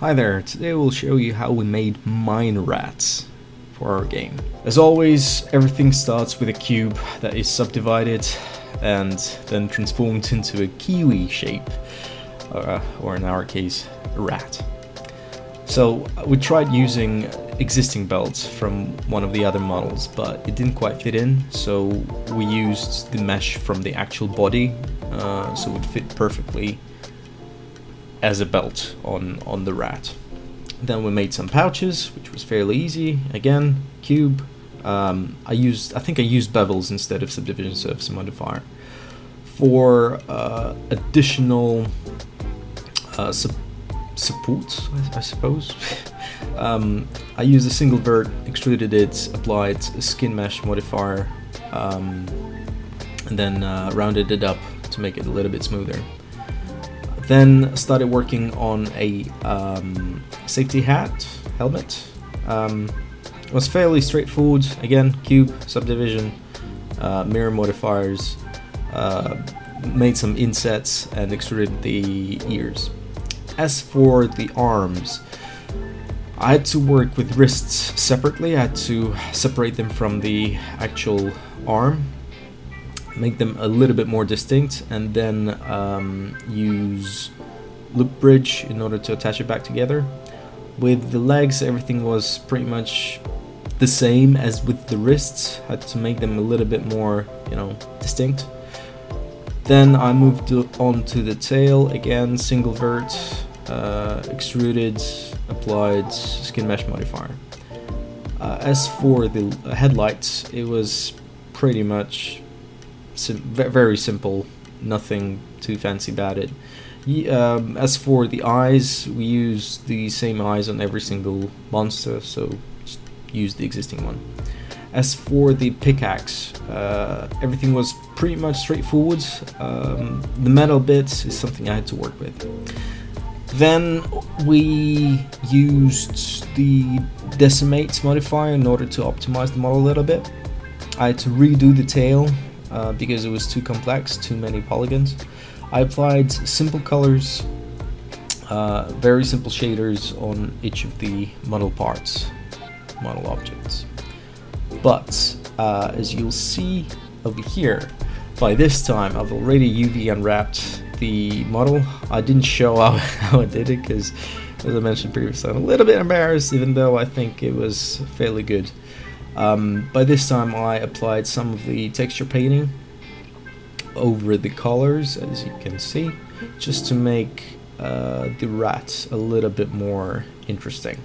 Hi there, today we'll show you how we made mine rats for our game. As always, everything starts with a cube that is subdivided and then transformed into a kiwi shape, or in our case, a rat. So we tried using existing belts from one of the other models, but it didn't quite fit in, so we used the mesh from the actual body, so it would fit perfectly as a belt on the rat. Then we made some pouches, which was fairly easy. Again, cube. I think I used bevels instead of subdivision surface modifier. For additional support, I suppose. I used a single vert, extruded it, applied a skin mesh modifier, and then rounded it up to make it a little bit smoother. Then started working on a safety helmet. It was fairly straightforward. Again, cube, subdivision, mirror modifiers, made some insets and extruded the ears. As for the arms, I had to work with wrists separately. I had to separate them from the actual arm, make them a little bit more distinct, and then use loop bridge in order to attach it back together. With the legs, everything was pretty much the same as with the wrists. I had to make them a little bit more, distinct. Then I moved on to the tail. Again, single vert, extruded, applied skin mesh modifier. As for the headlights, it was pretty much very simple, nothing too fancy about it. As for the eyes, we used the same eyes on every single monster, so just use the existing one. As for the pickaxe, everything was pretty much straightforward. The metal bit is something I had to work with. Then we used the decimate modifier in order to optimize the model a little bit. I had to redo the tail because it was too complex, too many polygons. I applied simple colors, very simple shaders on each of the model parts, model objects. But as you'll see over here, by this time I've already UV unwrapped the model. I didn't show how I did it because, as I mentioned previously, I'm a little bit embarrassed, even though I think it was fairly good. By this time I applied some of the texture painting over the colors, as you can see, just to make the rat a little bit more interesting.